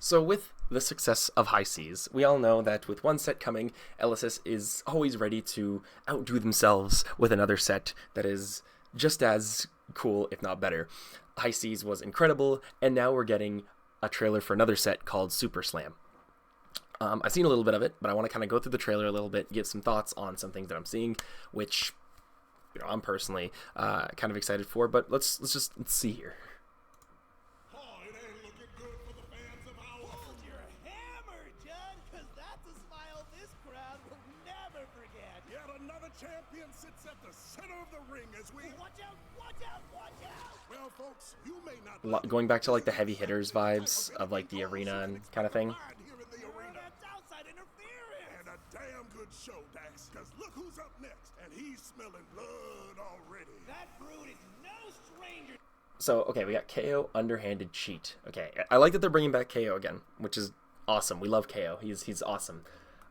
So with the success of High Seas, we all know that with one set coming, LSS is always ready to outdo themselves with another set that is just as cool, if not better. High Seas was incredible, and now we're getting a trailer for another set called Super Slam. I've seen a little bit of it, but I want to kind of go through the trailer a little bit, give some thoughts on some things that I'm seeing, which I'm personally kind of excited for. But let's see here. Champion sits at the center of the ring as we watch out. Well, folks, you may not Going back to like the heavy hitters vibes of like the arena and kind of thing. That's outside interference. And a damn good show, Dax. Because look who's up next, and he's smelling blood already. That brute is no stranger. So okay, we got KO underhanded cheat. Okay, I like that they're bringing back KO again, which is awesome. We love KO. He's awesome.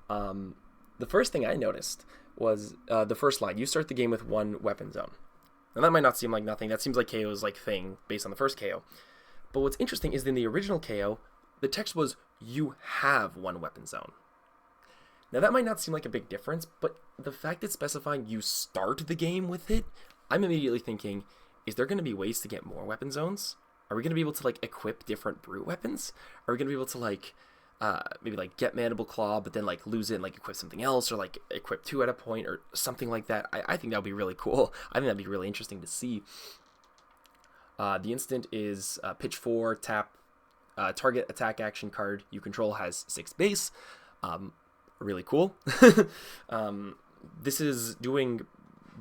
The first thing I noticed was the first line. You start the game with one weapon zone. Now that might not seem like nothing. That seems like KO's like thing based on the first KO. But what's interesting is in the original KO, the text was you have one weapon zone. Now that might not seem like a big difference, but the fact it's specifying you start the game with it, I'm immediately thinking, is there going to be ways to get more weapon zones? Are we going to be able to like equip different brute weapons? Are we going to be able to like maybe like get Mandible Claw, but then like lose it and like equip something else, or like equip 2 at a point or something like that? I think that would be really cool. I think that'd be really interesting to see. The instant is pitch 4, tap, target attack action card you control has 6 base. Really cool. This is doing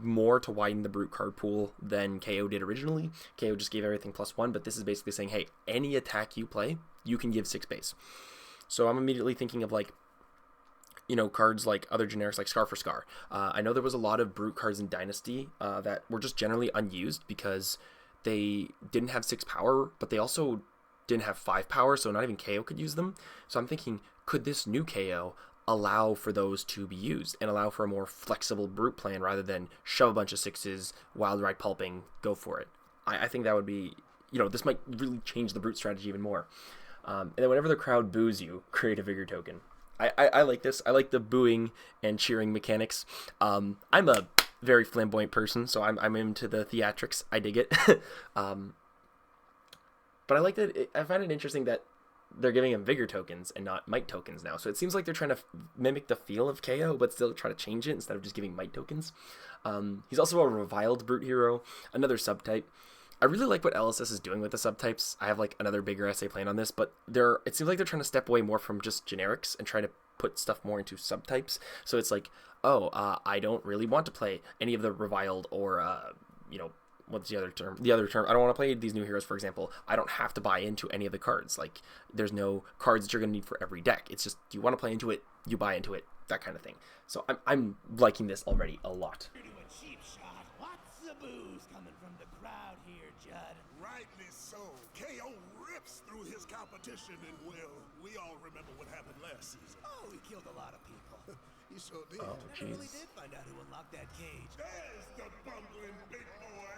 more to widen the brute card pool than KO did originally. KO just gave everything +1, but this is basically saying, hey, any attack you play, you can give 6 base. So I'm immediately thinking of like, you know, cards like other generics like Scar for Scar. I know there was a lot of brute cards in Dynasty that were just generally unused because they didn't have 6 power, but they also didn't have 5 power, so not even KO could use them. So I'm thinking, could this new KO allow for those to be used and allow for a more flexible brute plan rather than shove a bunch of 6s, wild ride pulping, go for it? I think that would be, you know, this might really change the brute strategy even more. And then whenever the crowd boos you, create a vigor token. I like this. I like the booing and cheering mechanics. I'm a very flamboyant person, so I'm into the theatrics. I dig it. But I like that. I find it interesting that they're giving him vigor tokens and not might tokens now. So it seems like they're trying to mimic the feel of KO, but still try to change it instead of just giving might tokens. He's also a reviled brute hero, another subtype. I really like what LSS is doing with the subtypes. I have like another bigger essay planned on this, but it seems like they're trying to step away more from just generics and try to put stuff more into subtypes. So it's like, I don't really want to play any of the reviled or, you know, what's the other term? The other term, I don't want to play these new heroes, for example. I don't have to buy into any of the cards. Like, there's no cards that you're going to need for every deck. It's just, do you want to play into it? You buy into it, that kind of thing. So I'm liking this already a lot. Rightly so. KO rips through his competition, and we all remember what happened last season. Oh, he killed a lot of people. He sure did. Oh, I really did find out who unlocked that cage. There's the bumbling big boy.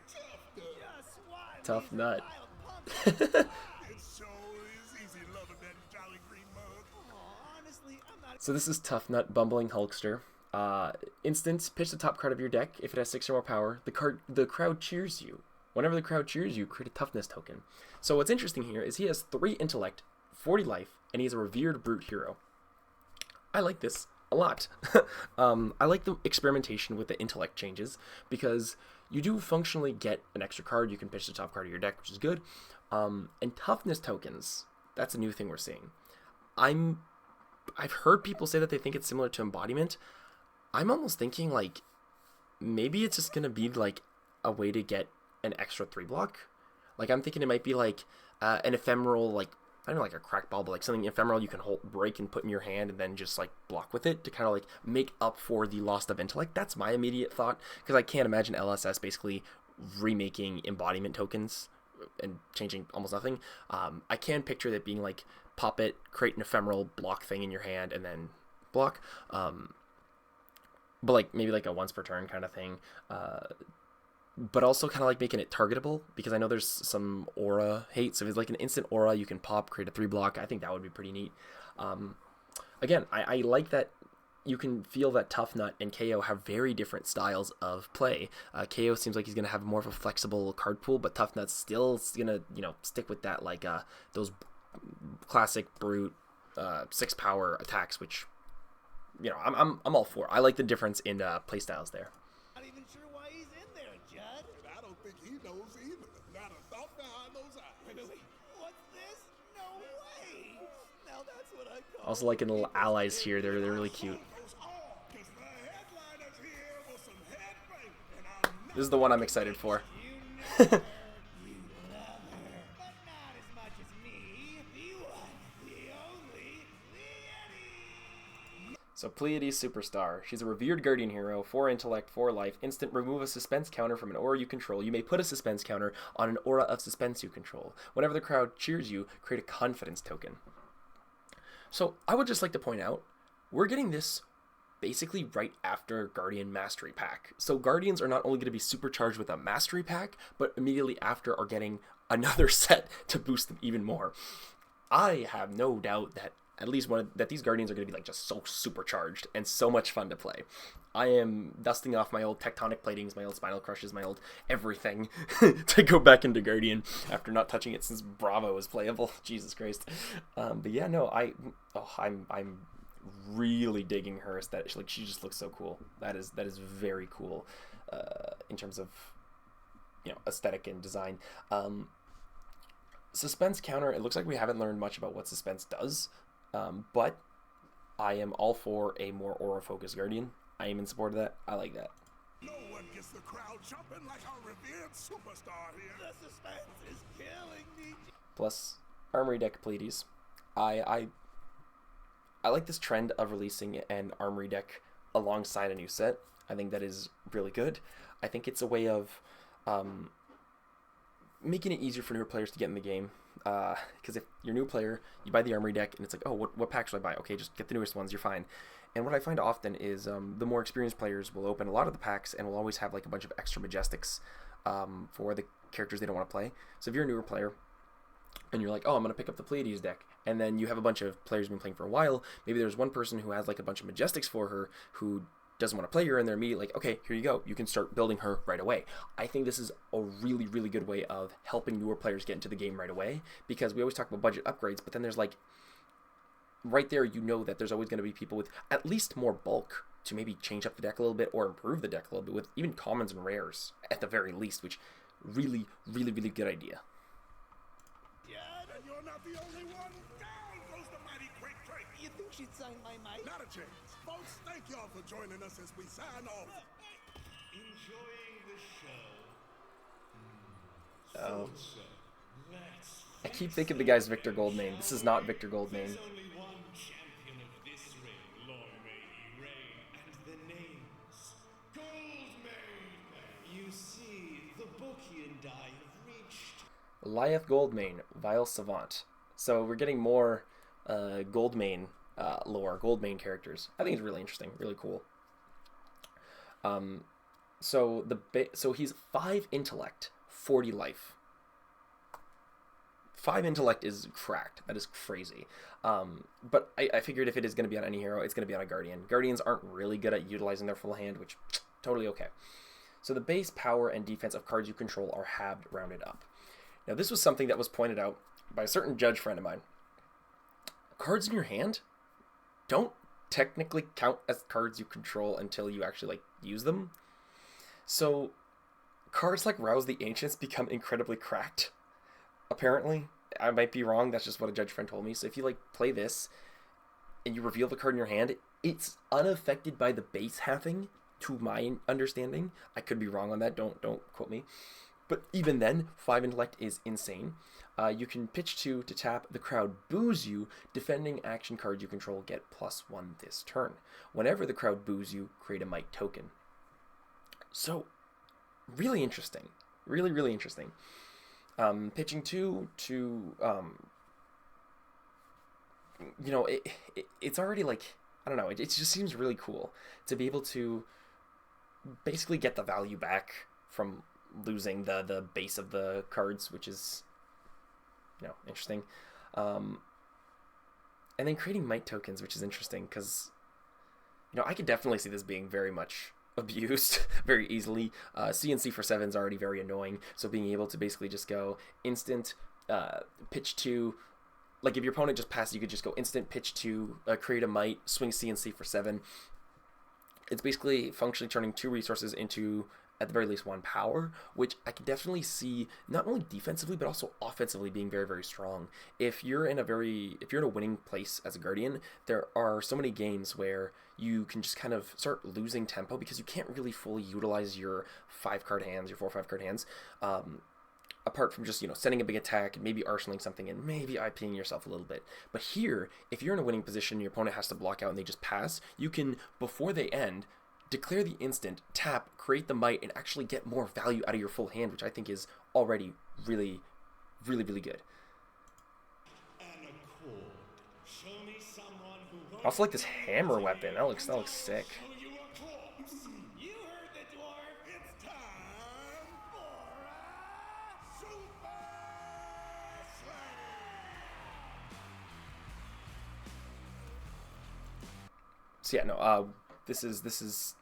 It's Tough Nut. Just why? Tough Nut. It sure is easy loving that jolly green mug. Honestly, I'm not. So this is Tough Nut, Bumbling Hulkster. Instant, pitch the top card of your deck. If it has 6 or more power, the crowd cheers you. Whenever the crowd cheers you, create a toughness token. So what's interesting here is he has 3 intellect, 40 life, and he's a revered brute hero. I like this a lot. I like the experimentation with the intellect changes because you do functionally get an extra card. You can pitch the top card of your deck, which is good. And toughness tokens, that's a new thing we're seeing. I've heard people say that they think it's similar to embodiment. I'm almost thinking like maybe it's just gonna be like a way to get an extra 3 block. Like I'm thinking it might be like an ephemeral, like I don't know, like a crack ball, but like something ephemeral you can break and put in your hand and then just like block with it to kind of like make up for the loss of intellect. That's my immediate thought, because I can't imagine LSS basically remaking embodiment tokens and changing almost nothing. I can picture that being like pop it, create an ephemeral block thing in your hand and then block. But like maybe like a once per turn kind of thing. but also kind of like making it targetable, because I know there's some aura hate. So if it's like an instant aura, you can pop, create a 3-block. I think that would be pretty neat. Again, I like that you can feel that Tough Nut and KO have very different styles of play. KO seems like he's going to have more of a flexible card pool, but Tough Nut's still going to, stick with that, like those classic brute 6 power attacks, which, I'm all for. I like the difference in play styles there. Not even sure why he's in there, Judd. And I don't think he knows either. Not a thought behind those eyes. Wait, what's this? No way! Now that's what I call. Also liking the little allies here. They're really cute. This is the one I'm excited for. So Pleiades Superstar. She's a revered guardian hero, 4 intellect, 4 life, instant, remove a suspense counter from an aura you control. You may put a suspense counter on an aura of suspense you control. Whenever the crowd cheers you, create a confidence token. So I would just like to point out, we're getting this basically right after Guardian Mastery Pack. So Guardians are not only going to be supercharged with a Mastery Pack, but immediately after are getting another set to boost them even more. I have no doubt that at least that these Guardians are going to be like just so supercharged and so much fun to play. I am dusting off my old Tectonic Platings, my old Spinal Crushes, my old everything to go back into Guardian after not touching it since Bravo was playable. Jesus Christ. But yeah, no, I'm really digging her aesthetic. Like, she just looks so cool. That is very cool in terms of aesthetic and design. Suspense counter, it looks like we haven't learned much about what suspense does, but I am all for a more aura focused Guardian. I am in support of that. I like that. No one gets the crowd jumping like our revered superstar here. The suspense is killing me. Plus Armory deck Pleiades. I like this trend of releasing an Armory deck alongside a new set. I think that is really good. I think it's a way of making it easier for newer players to get in the game. Because if you're a new player, you buy the Armory deck, and it's like, oh, what pack should I buy? Okay, just get the newest ones, you're fine. And what I find often is the more experienced players will open a lot of the packs and will always have like a bunch of extra Majestics for the characters they don't want to play. So if you're a newer player, and you're like, oh, I'm going to pick up the Pleiades deck, and then you have a bunch of players who've been playing for a while, maybe there's one person who has like a bunch of Majestics for her who doesn't want to play her, and they're immediately like, okay, here you go, you can start building her right away. I think this is a really, really good way of helping newer players get into the game right away, because we always talk about budget upgrades, but then there's like, right there, that there's always going to be people with at least more bulk to maybe change up the deck a little bit or improve the deck a little bit with even commons and rares at the very least, which really, really, really good idea. And you're not the only one. Down goes the mighty Quick Drake. You think she'd sign my mic? Not a chance. Folks, thank y'all for joining us as we sign off. Enjoying the show. Oh. So, let's I keep thinking the guy's Victor Goldmain. This is not Victor Goldmain. There's only one champion of this ring, long may he reign, and the name's Goldmane. You see, the bookie and I have reached Lyeth Goldmain, Vile Savant. So we're getting more Goldmain lore, Goldmain characters. I think it's really interesting, really cool. So he's 5 intellect, 40 life. 5 intellect is cracked. That is crazy. But I figured if it is going to be on any hero, it's going to be on a Guardian. Guardians aren't really good at utilizing their full hand, which totally okay. So the base power and defense of cards you control are halved, rounded up. Now this was something that was pointed out by a certain judge friend of mine. Cards in your hand don't technically count as cards you control until you actually use them. So cards like Rouse the Ancients become incredibly cracked. Apparently, I might be wrong. That's just what a judge friend told me. So if you play this and you reveal the card in your hand, it's unaffected by the base halving. To my understanding, I could be wrong on that. Don't quote me. But even then, 5 intellect is insane. You can pitch 2 to tap. The crowd boos you. Defending action cards you control get +1 this turn. Whenever the crowd boos you, create a might token. So, really interesting. Really, really interesting. Pitching 2 to, it's already I don't know, it just seems really cool to be able to basically get the value back from losing the base of the cards, which is, interesting. And then creating might tokens, which is interesting because, I could definitely see this being very much abused very easily. CNC for 7 is already very annoying, so being able to basically just go instant, pitch 2, like if your opponent just passes, you could just go instant, pitch 2, create a might, swing CNC for 7. It's basically functionally turning 2 resources into, at the very least, 1 power, which I can definitely see not only defensively but also offensively being very, very strong. If you're in a winning place as a Guardian, there are so many games where you can just kind of start losing tempo because you can't really fully utilize your 5-card hands, your 4 or 5-card hands, apart from just, sending a big attack and maybe arsenaling something and maybe IPing yourself a little bit. But here, if you're in a winning position, your opponent has to block out and they just pass, you can, before they end, declare the instant, tap, create the might, and actually get more value out of your full hand, which I think is already really, really, really good. Show me someone who I also like this hammer weapon. That looks sick. You heard the dwarf. It's time for a Super Slam! So yeah, this is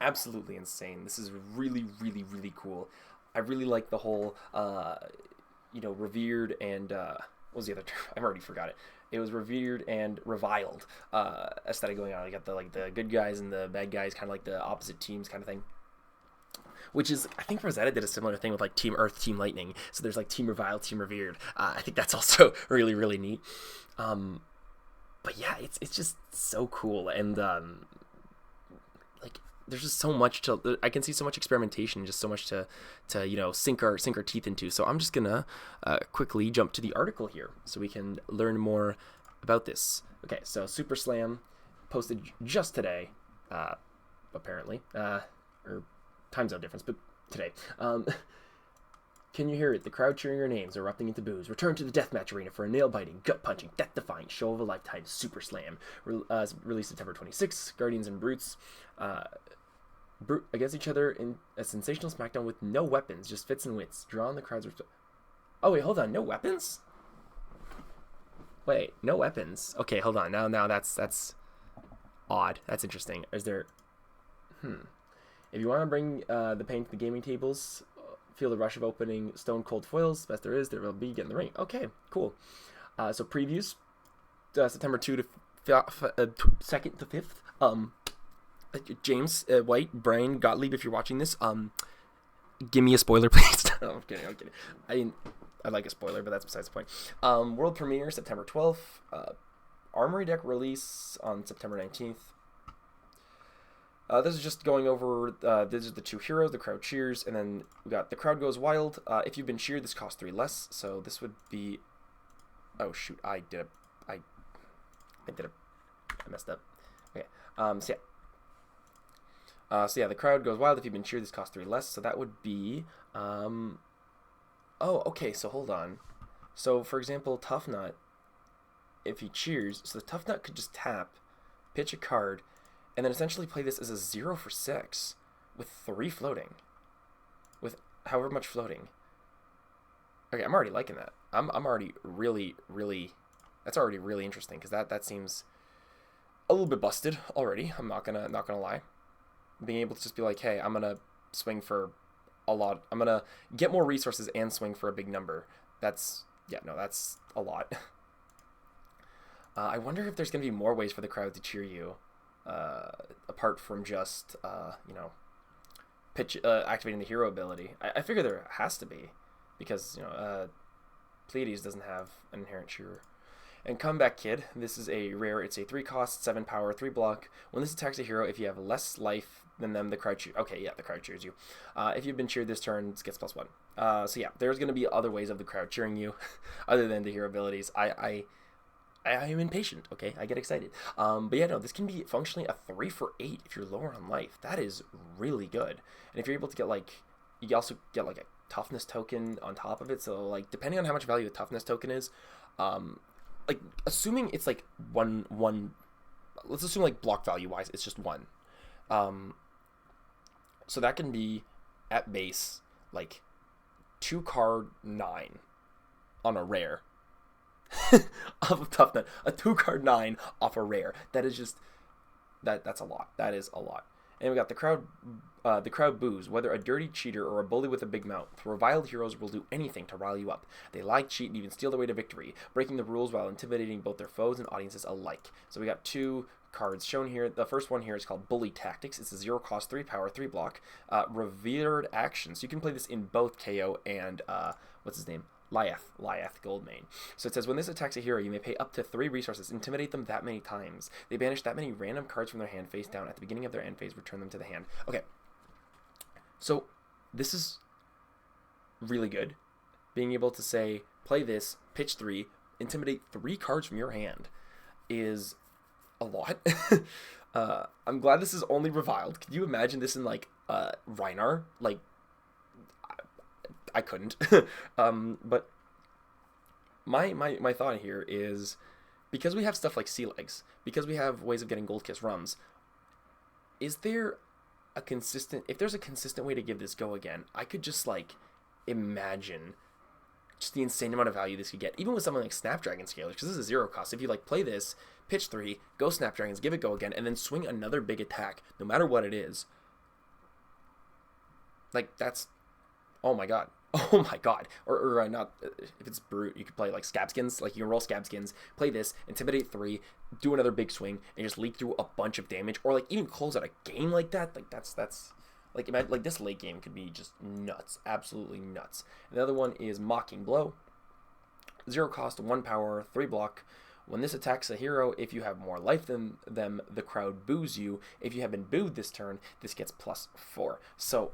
absolutely insane. This is really, really, really cool. I really like the whole, revered and, what was the other term? I've already forgot it. It was revered and reviled aesthetic going on. You got the good guys and the bad guys, kind of like the opposite teams kind of thing. Which is, I think Rosetta did a similar thing with like Team Earth, Team Lightning. So there's like Team Reviled, Team Revered. I think that's also really, really neat. But yeah, it's just so cool, and there's just so much I can see so much experimentation, just so much to sink our teeth into. So I'm just gonna quickly jump to the article here so we can learn more about this. Okay, so Super Slam posted just today, apparently, or time zone difference, but today. Can you hear it? The crowd cheering your names, erupting into boos. Return to the deathmatch arena for a nail-biting, gut-punching, death-defying show of a lifetime, Super Slam. Released September 26th. Guardians and Brutes against each other in a sensational smackdown with no weapons, just fits and wits. Draw on the crowd's... Oh, wait, hold on. No weapons? Wait, no weapons. Okay, hold on. Now that's odd. That's interesting. Is there... If you want to bring the pain to the gaming tables... Feel the rush of opening stone cold foils. Best there is, there will be. Get in the ring. Okay, cool. So previews, September 2 to 2nd to 5th. James White, Brian Gottlieb, if you're watching this, give me a spoiler, please. No, I'm kidding. I like a spoiler, but that's besides the point. World premiere September 12th. Armory deck release on September 19th. This is just going over, these are the 2 heroes, the crowd cheers, and then we got the crowd goes wild. If you've been cheered, this costs 3 less, so this would be, oh shoot, I messed up. Okay, so yeah, the crowd goes wild. If you've been cheered, this costs 3 less, so that would be, oh, okay, so hold on. So, for example, Tough Nut, if he cheers, so the Tough Nut could just tap, pitch a card, and then essentially play this as a 0 for 6 with 3 floating. With however much floating. Okay, I'm already liking that. I'm already really, really... That's already really interesting, because that seems a little bit busted already. I'm not gonna lie. Being able to just be like, hey, I'm gonna swing for a lot. I'm gonna get more resources and swing for a big number. That's a lot. I wonder if there's gonna be more ways for the crowd to cheer you. Apart from just, activating the hero ability. I figure there has to be, because, Pleiades doesn't have an inherent cheerer. And Comeback Kid, this is a rare, it's a 3 cost, 7 power, 3 block. When this attacks a hero, if you have less life than them, the crowd cheers. Okay, yeah, the crowd cheers you. If you've been cheered this turn, it gets +1. So yeah, there's going to be other ways of the crowd cheering you, other than the hero abilities. I am impatient, okay? I get excited. But yeah, no, this can be functionally a 3 for 8 if you're lower on life. That is really good. And if you're able to get, you also get, a toughness token on top of it. So, depending on how much value the toughness token is, assuming it's, one, let's assume, block value-wise, it's just 1. So that can be, at base, like 2-card 9 on a rare of a tough nut. A 2-card 9 off a rare. That is just that's a lot. That is a lot. And we got the crowd boos. Whether a dirty cheater or a bully with a big mouth, reviled heroes will do anything to rile you up. They lie, cheat, and even steal their way to victory, breaking the rules while intimidating both their foes and audiences alike. So we got 2 cards shown here. The first one here is called Bully Tactics. It's a 0 cost, 3 power, 3 block. Revered action. So you can play this in both KO and what's his name? Lyeth Goldmane. So it says, when this attacks a hero, you may pay up to 3 resources, intimidate them that many times. They banish that many random cards from their hand face down. At the beginning of their end phase, return them to the hand. Okay. So this is really good. Being able to say, play this, pitch 3, intimidate 3 cards from your hand is a lot. I'm glad this is only reviled. Could you imagine this in like Rhinar? Like, I couldn't. But my thought here is, because we have stuff like Sea Legs, because we have ways of getting Gold Kiss Rums, is there a consistent, if there's a consistent way to give this go again, I could just like imagine just the insane amount of value this could get, even with something like Snapdragon Scalers, because this is 0 cost. If you like play this, pitch 3, go Snapdragons, give it go again, and then swing another big attack, no matter what it is, like that's, oh my god. Oh my god. Or not, if it's Brute, you could play like Scabskins. Like, you can roll Scabskins, play this, intimidate 3, do another big swing, and just leak through a bunch of damage. Or like even close out a game like that. Like that's like, imagine, like this late game could be just nuts. Absolutely nuts. And the other one is Mocking Blow. 0 cost, 1 power, 3 block. When this attacks a hero, if you have more life than them, the crowd boos you. If you have been booed this turn, this gets +4. So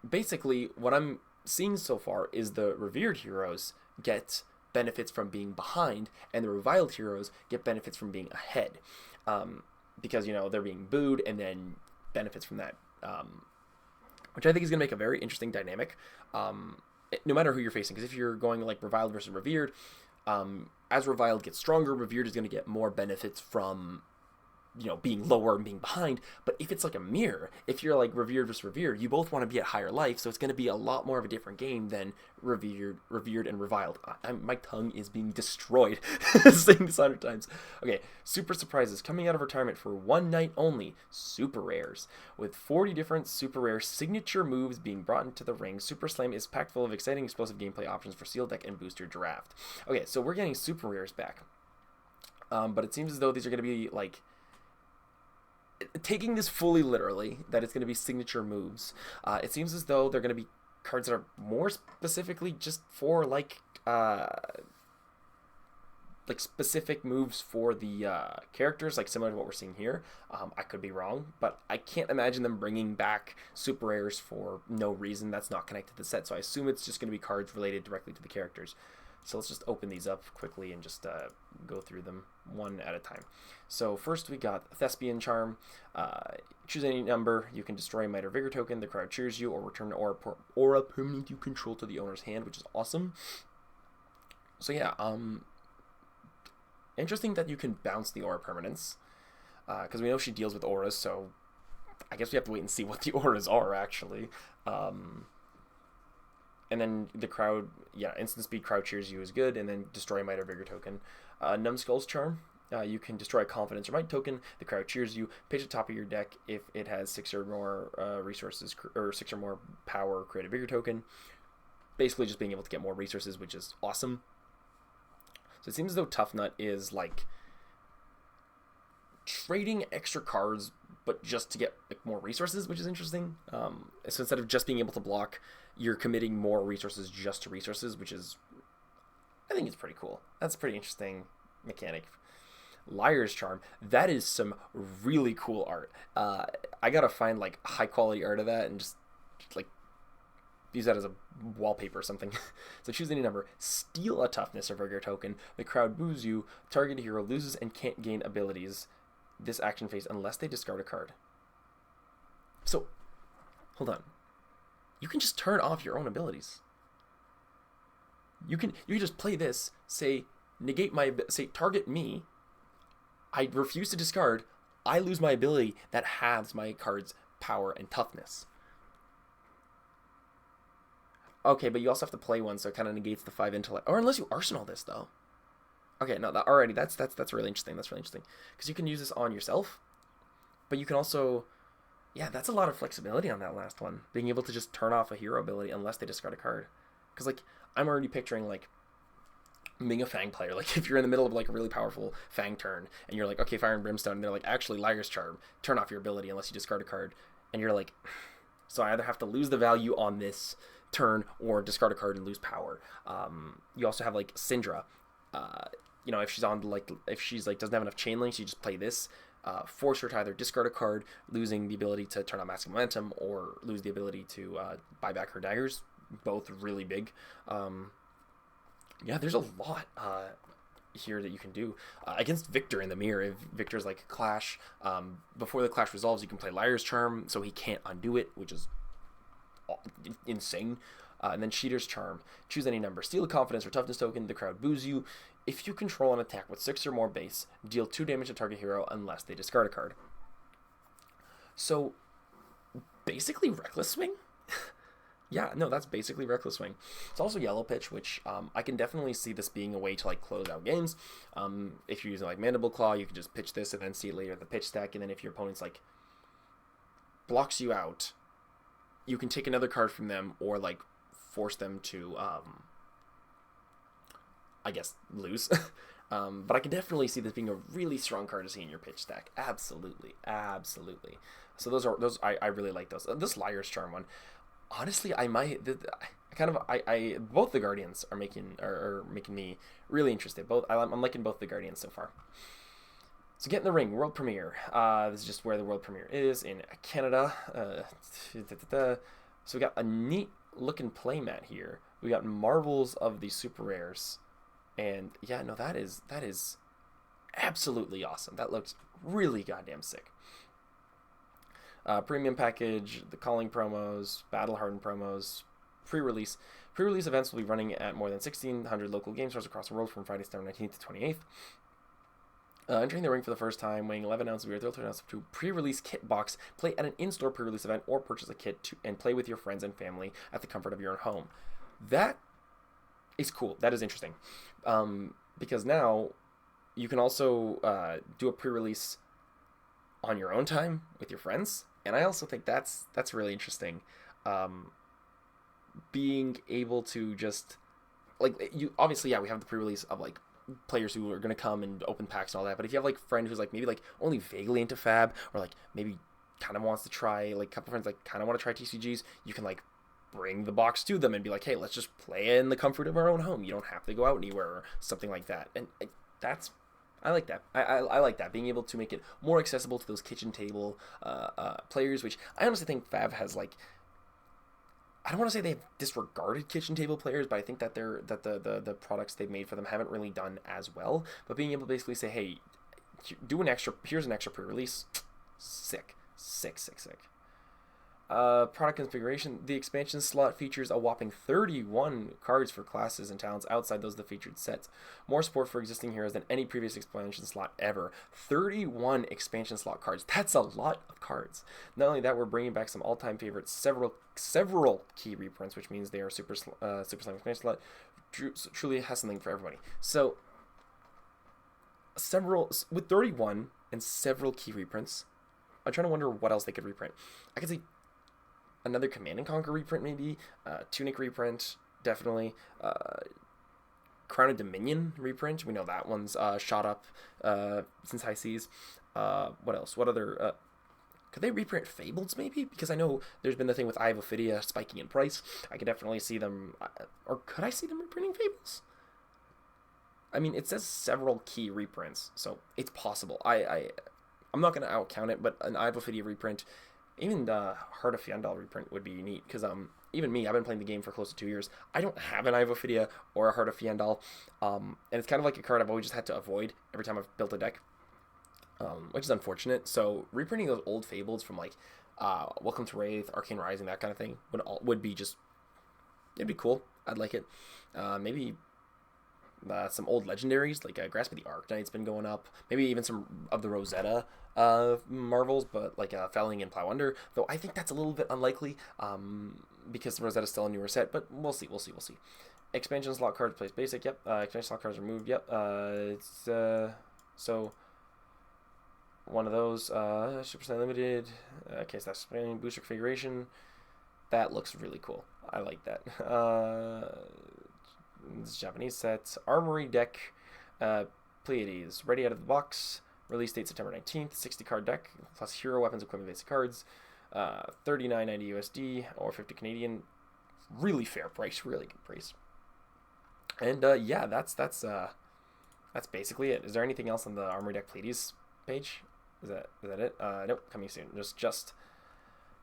basically what I'm seeing so far is the revered heroes get benefits from being behind, and the reviled heroes get benefits from being ahead, because, you know, they're being booed and then benefits from that, which I think is going to make a very interesting dynamic, no matter who you're facing. Because if you're going like reviled versus revered, as reviled gets stronger, revered is going to get more benefits from, you know, being lower and being behind. But if it's like a mirror, if you're like revered versus revered, you both want to be at higher life, so it's going to be a lot more of a different game than revered and reviled. My tongue is being destroyed saying this 100 times. Okay, super surprises coming out of retirement for one night only. Super rares, with 40 different super rare signature moves being brought into the ring. Super Slam is packed full of exciting, explosive gameplay options for sealed deck and booster draft. Okay, so we're getting super rares back, but it seems as though these are going to be like, taking this fully literally, that it's going to be signature moves. It seems as though they're going to be cards that are more specifically just for like specific moves for the characters, like similar to what we're seeing here. I could be wrong, but I can't imagine them bringing back super rares for no reason that's not connected to the set. So I assume it's just going to be cards related directly to the characters. So let's just open these up quickly and just go through them one at a time. So first we got Thespian Charm. Choose any number. You can destroy a Might or Vigor token. The crowd cheers you, or return an aura permanent you control to the owner's hand, which is awesome. So yeah, interesting that you can bounce the aura permanents, because we know she deals with auras, so I guess we have to wait and see what the auras are actually. And then the crowd, yeah, instant speed crowd cheers you is good, and then destroy Might or Vigor token. Numbskull's Charm, you can destroy a Confidence or Might token. The crowd cheers you. Pitch the top of your deck if it has 6 or more resources, or 6 or more power, create a Vigor token. Basically just being able to get more resources, which is awesome. So it seems as though Tough Nut is like trading extra cards, but just to get like more resources, which is interesting. So instead of just being able to block, you're committing more resources just to resources, which is, I think it's pretty cool. That's a pretty interesting mechanic. Liar's Charm, that is some really cool art. I gotta find like high quality art of that and just like use that as a wallpaper or something. So choose any number. Steal a Toughness or Vigor token. The crowd boos you. Target hero loses and can't gain abilities this action phase unless they discard a card. So, hold on. You can just turn off your own abilities. You can just play this, say target me. I refuse to discard. I lose my ability that halves my card's power and toughness. Okay, but you also have to play one, so it kind of negates the 5 intellect. Or unless you arsenal this, though. Okay, no, that already that's really interesting. That's really interesting because you can use this on yourself, but you can also, yeah, that's a lot of flexibility on that last one. Being able to just turn off a hero ability unless they discard a card. Because like I'm already picturing like being a Fang player. Like if you're in the middle of like a really powerful Fang turn and you're like, okay, Fire and Brimstone, and they're like, actually Liar's Charm, turn off your ability unless you discard a card, and you're like, so I either have to lose the value on this turn or discard a card and lose power. You also have like Syndra. You know, if she's on like if she's like doesn't have enough chain links, you just play this. Force her to either discard a card, losing the ability to turn on Massive Momentum, or lose the ability to buy back her daggers. Both really big. Yeah, there's a lot here that you can do against Victor in the mirror. If Victor's like Clash, before the Clash resolves, you can play Liar's Charm, so he can't undo it, which is insane. And then Cheater's Charm. Choose any number. Steal a Confidence or Toughness token. The crowd boos you. If you control an attack with 6 or more base, deal 2 damage to target hero unless they discard a card. So, basically Reckless Swing? Yeah, no, that's basically Reckless Swing. It's also Yellow Pitch, which I can definitely see this being a way to like close out games. If you're using like Mandible Claw, you can just pitch this and then see it later at the pitch stack. And then if your opponent's like blocks you out, you can take another card from them or like force them to I guess lose. But I can definitely see this being a really strong card to see in your pitch stack. Absolutely, absolutely. So those I really like those. This Liar's Charm one, honestly, I might I both the Guardians are making me really interested. I'm liking both the Guardians so far. So Get in the Ring world premiere. This is just where the world premiere is in Canada. So we got a neat looking playmat here. We got Marvels of the Super Rares. And yeah, no, that is absolutely awesome. That looks really goddamn sick. Premium package, the calling promos, battle hardened promos, pre-release. Pre-release events will be running at more than 1,600 local game stores across the world from Friday, September 19th to 28th. Entering the ring for the first time, weighing 11 ounces, we are thrilled to announce to pre-release kit box. Play at an in-store pre-release event or purchase a kit and play with your friends and family at the comfort of your own home. That is cool. That is interesting. Because now you can also do a pre-release on your own time with your friends. And I also think that's really interesting. Being able to just like you obviously, yeah, we have the pre-release of like players who are going to come and open packs and all that, but if you have like a friend who's like maybe like only vaguely into Fab, or like maybe kind of wants to try, like a couple friends like kind of want to try TCGs, you can like bring the box to them and be like, hey, let's just play in the comfort of our own home. You don't have to go out anywhere or something like that. And I like that. I like that, being able to make it more accessible to those kitchen table players, which I honestly think Fab has like, I don't want to say they've disregarded kitchen table players, but I think that the products they've made for them haven't really done as well. But being able to basically say, hey, here's an extra pre-release, sick. Product configuration. The expansion slot features a whopping 31 cards for classes and talents outside those of the featured sets. More support for existing heroes than any previous expansion slot ever. 31 expansion slot cards. That's a lot of cards. Not only that, we're bringing back some all-time favorites, several key reprints, which means they are Super Slam expansion slot. Truly has something for everybody. So, with 31 and several key reprints, I'm trying to wonder what else they could reprint. I could see another Command and Conquer reprint, maybe. Tunic reprint, definitely. Crown of Dominion reprint. We know that one's shot up since High Seas. What else? What other... could they reprint Fableds, maybe? Because I know there's been the thing with Eye of Ophidia spiking in price. I could definitely see them... or could I see them reprinting Fables? I mean, it says several key reprints, so it's possible. I'm not going to out-count it, but an Eye of Ophidia reprint... Even the Heart of Fyendal reprint would be neat, because even me, I've been playing the game for close to 2 years. I don't have an Eye of Ophidia or a Heart of Fyendal, and it's kind of like a card I've always just had to avoid every time I've built a deck, which is unfortunate. So reprinting those old Fables from like Welcome to Wraith, Arcane Rising, that kind of thing would be just, it'd be cool. I'd like it. Maybe some old legendaries like Grasp of the Arknight's been going up. Maybe even some of the Rosetta Marvels, but like Felling and Plow Under, though I think that's a little bit unlikely. because Rosetta's still a newer set, but we'll see. Expansion slot cards place basic. Yep. Expansion slot cards removed. Yep. It's so one of those. Super Saiyan Limited. Okay, so that's booster configuration. That looks really cool. I like that. This Japanese set. Armory deck. Pleiades. Ready out of the box. Release date September 19th. 60 card deck plus hero weapons equipment basic cards. $39.90 USD or 50 Canadian. Really fair price. Really good price. And yeah, that's basically it. Is there anything else on the Armory deck Pleiades page? Is that it? Nope. Coming soon. Just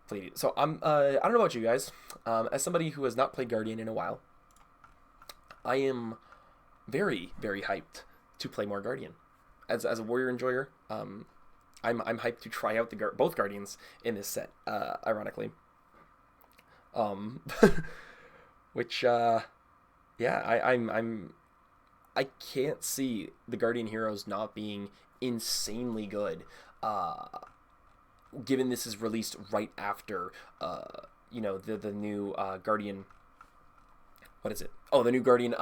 Pleiades. So I don't know about you guys. As somebody who has not played Guardian in a while, I am very, very hyped to play more Guardian. As a Warrior enjoyer, I'm hyped to try out both Guardians in this set. Ironically, which yeah, I can't see the Guardian heroes not being insanely good. Given this is released right after the new Guardian. What is it? Oh, the new Guardian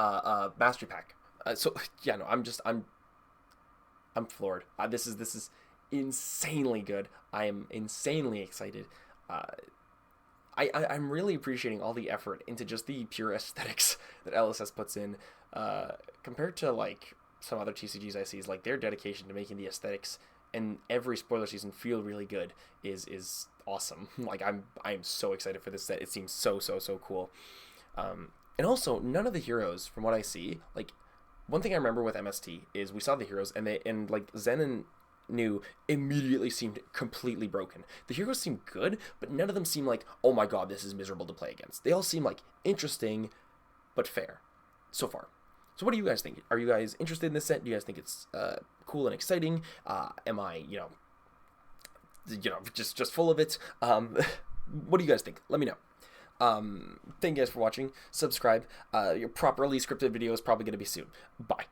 Mastery Pack. So yeah, no, I'm floored. This is insanely good. I am insanely excited. I'm really appreciating all the effort into just the pure aesthetics that LSS puts in, compared to like some other TCGs I see. Is like their dedication to making the aesthetics and every spoiler season feel really good is awesome. Like I am so excited for this set. It seems so cool. And also none of the heroes, from what I see, like one thing I remember with MST is we saw the heroes and like Zen and New immediately seemed completely broken. The heroes seem good, but none of them seem like, oh my god, this is miserable to play against. They all seem like interesting, but fair so far. So what do you guys think? Are you guys interested in this set? Do you guys think it's cool and exciting? Am I, just full of it? What do you guys think? Let me know. Thank you guys for watching. Subscribe. Your properly scripted video is probably going to be soon. Bye.